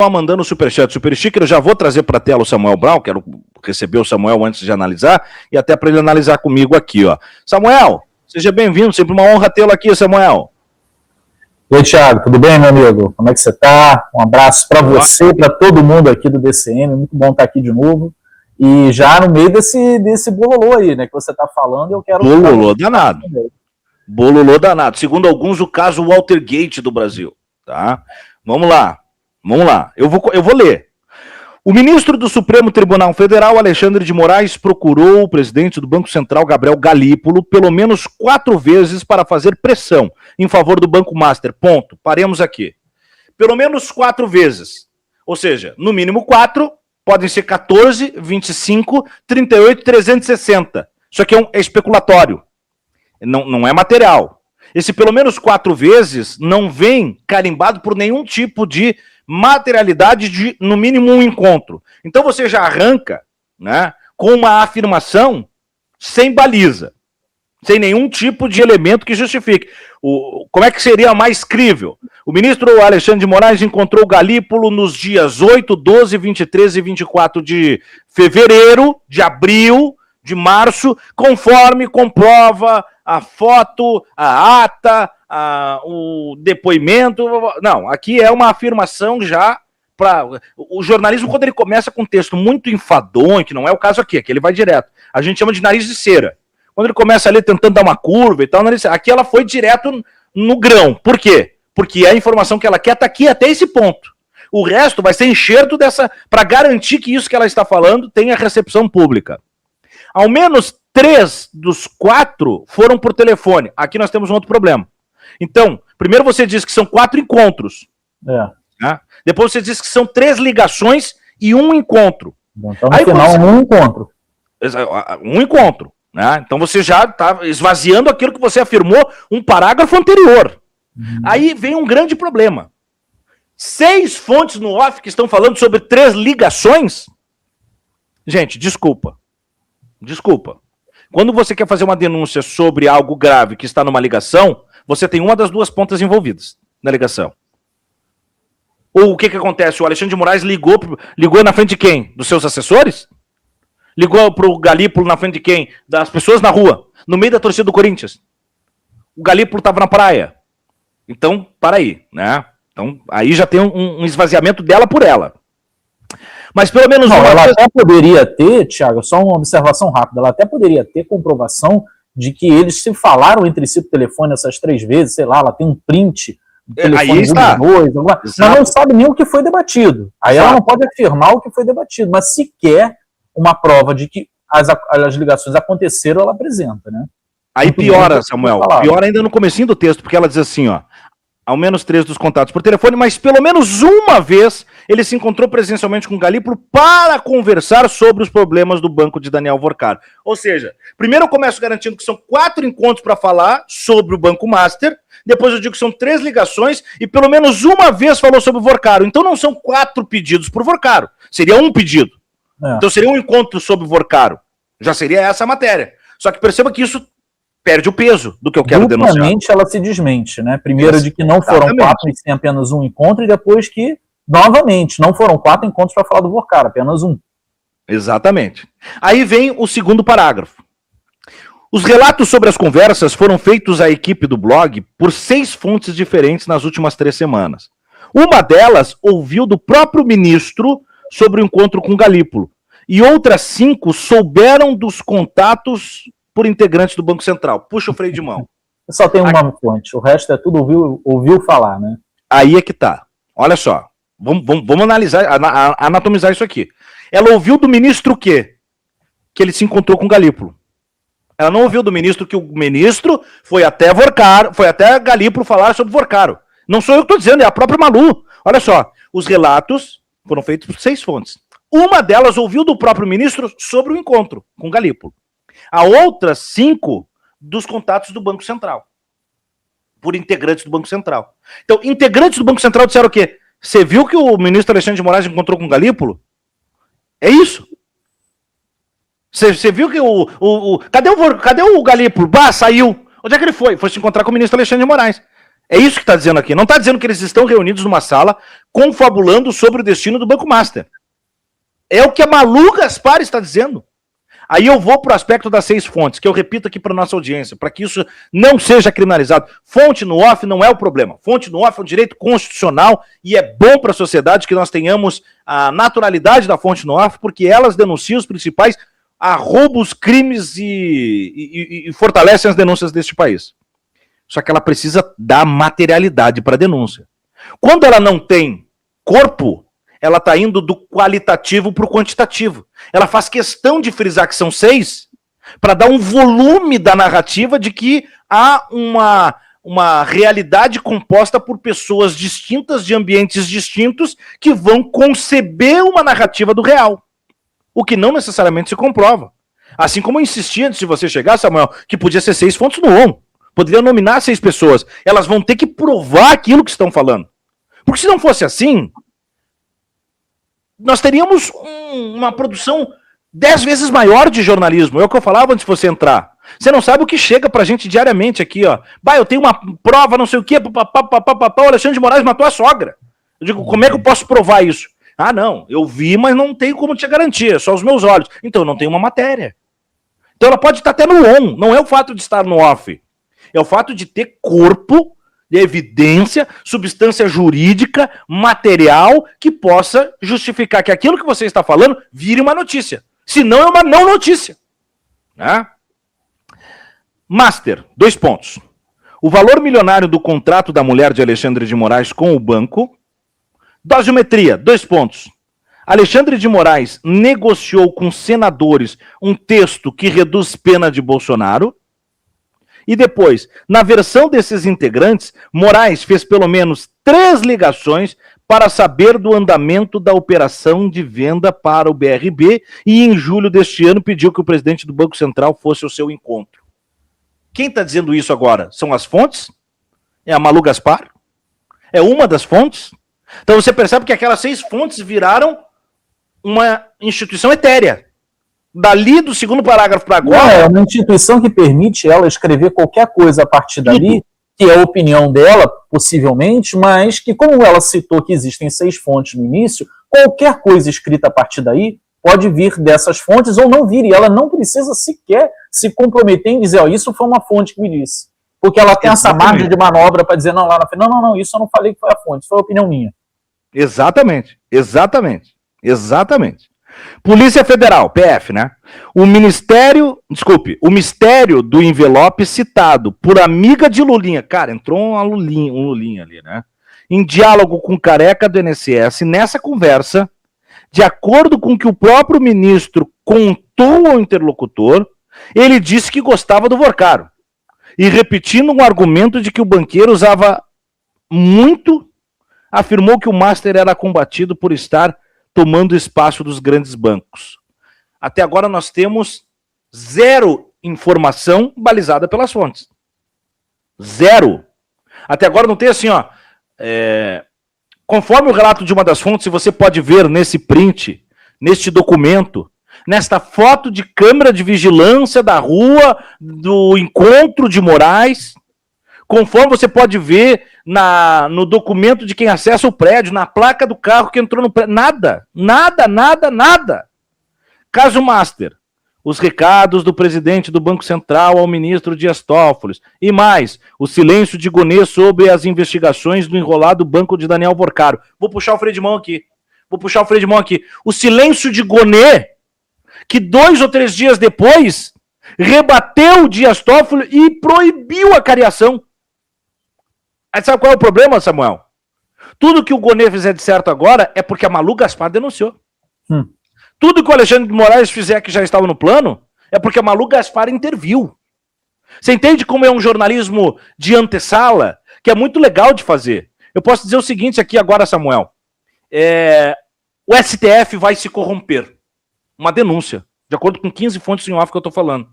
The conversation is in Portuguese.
mandando o superchat, super sticker, eu já vou trazer para a tela o Samuel Brown, quero receber o Samuel antes de analisar, e até para ele analisar comigo aqui, ó. Samuel, seja bem-vindo, sempre uma honra tê-lo aqui, Samuel. E aí, Thiago, tudo bem, meu amigo? Como é que você tá? Um abraço para você, para todo mundo aqui do DCM, muito bom estar aqui de novo. E já no meio desse bololô aí, né, que você tá falando, eu quero... Bololô danado. Bololô danado. Segundo alguns, o caso Watergate do Brasil, tá? Vamos lá. Eu vou ler. O ministro do Supremo Tribunal Federal, Alexandre de Moraes, procurou o presidente do Banco Central, Gabriel Galípolo, pelo menos 4 vezes para fazer pressão em favor do Banco Master. Ponto. Paremos aqui. Pelo menos 4 vezes. Ou seja, no mínimo 4, podem ser 14, 25, 38, 360. Isso aqui é especulatório. Não é material. Esse pelo menos 4 vezes não vem carimbado por nenhum tipo de materialidade de, no mínimo, um encontro. Então você já arranca, né, com uma afirmação sem baliza, sem nenhum tipo de elemento que justifique. Como é que seria mais crível? O ministro Alexandre de Moraes encontrou o Galípolo nos dias 8, 12, 23 e 24 de fevereiro, de abril, de março, conforme comprova a foto, a ata, o depoimento. Não, aqui é uma afirmação já para o jornalismo, quando ele começa com um texto muito enfadonho, que não é o caso aqui ele vai direto. A gente chama de nariz de cera. Quando ele começa ali tentando dar uma curva e tal, aqui ela foi direto no grão. Por quê? Porque a informação que ela quer está aqui até esse ponto. O resto vai ser enxerto dessa, para garantir que isso que ela está falando tenha recepção pública. Ao menos 3 dos 4 foram por telefone. Aqui nós temos um outro problema. Então, primeiro você diz que são 4 encontros. Né? Depois você diz que são 3 ligações e 1 encontro. Então, no final, um encontro. Um encontro. Né? Então você já está esvaziando aquilo que você afirmou um parágrafo anterior. Aí vem um grande problema. 6 fontes no off que estão falando sobre 3 ligações. Gente, desculpa. Quando você quer fazer uma denúncia sobre algo grave que está numa ligação, você tem uma das 2 pontas envolvidas na ligação. Ou o que acontece? O Alexandre de Moraes ligou na frente de quem? Dos seus assessores? Ligou para o Galípolo na frente de quem? Das pessoas na rua, no meio da torcida do Corinthians. O Galípolo estava na praia. Então, para aí, né? Então, aí já tem um esvaziamento dela por ela. Mas pelo menos... Não, ela até poderia ter, Thiago, só uma observação rápida, ela até poderia ter comprovação de que eles se falaram entre si por telefone essas 3 vezes, sei lá, ela tem um print do telefone dos dois, mas não sabe nem o que foi debatido. Aí ela não pode afirmar o que foi debatido, mas sequer uma prova de que as ligações aconteceram, ela apresenta, né? Aí muito piora, Samuel, piora ainda no comecinho do texto, porque ela diz assim, ó, ao menos 3 dos contatos por telefone, mas pelo menos uma vez ele se encontrou presencialmente com o Galípolo para conversar sobre os problemas do banco de Daniel Vorcaro. Ou seja, primeiro eu começo garantindo que são 4 encontros para falar sobre o Banco Master, depois eu digo que são 3 ligações e pelo menos uma vez falou sobre o Vorcaro. Então não são 4 pedidos por Vorcaro, seria um pedido. Então seria um encontro sobre o Vorcaro. Já seria essa a matéria. Só que perceba que isso perde o peso do que eu quero denunciar. Duplamente ela se desmente, né? Primeiro de que não foram 4 e sim apenas um encontro, e depois que, novamente, não foram 4 encontros para falar do Vorcaro, apenas um. Exatamente. Aí vem o segundo parágrafo. Os relatos sobre as conversas foram feitos à equipe do blog por 6 fontes diferentes nas últimas 3 semanas. Uma delas ouviu do próprio ministro sobre o encontro com Galípolo, e outras 5 souberam dos contatos por integrantes do Banco Central. Puxa o freio de mão. Só tem uma fonte, o resto é tudo ouviu falar, né? Aí é que tá. Olha só, vamos analisar, anatomizar isso aqui. Ela ouviu do ministro o quê? Que ele se encontrou com Galípolo. Ela não ouviu do ministro que o ministro foi até Galípolo falar sobre Vorcaro. Não sou eu que estou dizendo, é a própria Malu. Olha só, os relatos foram feitos por 6 fontes. Uma delas ouviu do próprio ministro sobre o encontro com Galípolo. A outras 5 dos contatos do Banco Central. Por integrantes do Banco Central. Então, integrantes do Banco Central disseram o quê? Você viu que o ministro Alexandre de Moraes encontrou com o Galípolo? É isso. Você viu que cadê o Galípolo? Saiu. Onde é que ele foi? Foi se encontrar com o ministro Alexandre de Moraes. É isso que está dizendo aqui. Não está dizendo que eles estão reunidos numa sala confabulando sobre o destino do Banco Master. É o que a Malu Gaspar está dizendo. Aí eu vou para o aspecto das 6 fontes, que eu repito aqui para nossa audiência, para que isso não seja criminalizado. Fonte no off não é o problema. Fonte no off é um direito constitucional e é bom para a sociedade que nós tenhamos a naturalidade da fonte no off, porque elas denunciam os principais roubos, crimes e fortalecem as denúncias deste país. Só que ela precisa dar materialidade para a denúncia. Quando ela não tem corpo, ela está indo do qualitativo para o quantitativo. Ela faz questão de frisar que são 6 para dar um volume da narrativa de que há uma realidade composta por pessoas distintas, de ambientes distintos, que vão conceber uma narrativa do real. O que não necessariamente se comprova. Assim como eu insisti antes de você chegar, Samuel, que podia ser 6 fontes no ON. Poderia nominar 6 pessoas. Elas vão ter que provar aquilo que estão falando. Porque se não fosse assim, nós teríamos uma produção 10 vezes maior de jornalismo. É o que eu falava antes de você entrar. Você não sabe o que chega pra gente diariamente aqui, ó. Bah, eu tenho uma prova, não sei o quê, o Alexandre de Moraes matou a sogra. Eu digo, como é que eu posso provar isso? Ah, não, eu vi, mas não tenho como te garantir, é só os meus olhos. Então, eu não tenho uma matéria. Então, ela pode estar até no on, não é o fato de estar no off. É o fato de ter corpo, de evidência, substância jurídica, material, que possa justificar que aquilo que você está falando vire uma notícia. Se não, é uma não notícia. Né? Master, 2 pontos. O valor milionário do contrato da mulher de Alexandre de Moraes com o banco. Dosiometria, 2 pontos. Alexandre de Moraes negociou com senadores um texto que reduz pena de Bolsonaro. E depois, na versão desses integrantes, Moraes fez pelo menos 3 ligações para saber do andamento da operação de venda para o BRB e em julho deste ano pediu que o presidente do Banco Central fosse ao seu encontro. Quem está dizendo isso agora? São as fontes? É a Malu Gaspar? É uma das fontes? Então você percebe que aquelas 6 fontes viraram uma instituição etérea. Dali do segundo parágrafo para agora... É uma instituição que permite ela escrever qualquer coisa a partir dali, que é a opinião dela, possivelmente, mas que, como ela citou que existem 6 fontes no início, qualquer coisa escrita a partir daí pode vir dessas fontes ou não vir, e ela não precisa sequer se comprometer em dizer, ó, isso foi uma fonte que me disse. Porque ela tem essa margem de manobra para dizer, não, lá na frente, não, isso eu não falei que foi a fonte, isso foi a opinião minha. Exatamente. Polícia Federal, PF, né? O mistério do envelope citado por amiga de Lulinha. Cara, entrou um Lulinha ali, né? Em diálogo com Careca do INSS, nessa conversa, de acordo com o que o próprio ministro contou ao interlocutor, ele disse que gostava do Vorcaro. E repetindo um argumento de que o banqueiro usava muito, afirmou que o Master era combatido por estar tomando espaço dos grandes bancos. Até agora nós temos 0 informação balizada pelas fontes. 0. Até agora não tem assim, ó. Conforme o relato de uma das fontes, você pode ver nesse print, neste documento, nesta foto de câmera de vigilância da rua, do encontro de Moraes, conforme você pode ver no documento de quem acessa o prédio, na placa do carro que entrou no prédio. Nada. Caso Master. Os recados do presidente do Banco Central ao ministro Dias Toffoli. E mais, o silêncio de Gonê sobre as investigações do enrolado banco de Daniel Vorcaro. Vou puxar o freio de mão aqui. O silêncio de Gonê, que 2 ou 3 dias depois rebateu o Dias Toffoli e proibiu a cariação. Aí sabe qual é o problema, Samuel? Tudo que o Gonê fizer de certo agora é porque a Malu Gaspar denunciou. Tudo que o Alexandre de Moraes fizer que já estava no plano é porque a Malu Gaspar interviu. Você entende como é um jornalismo de antessala, que é muito legal de fazer? Eu posso dizer o seguinte aqui agora, Samuel. O STF vai se corromper. Uma denúncia, de acordo com 15 fontes em off que eu estou falando.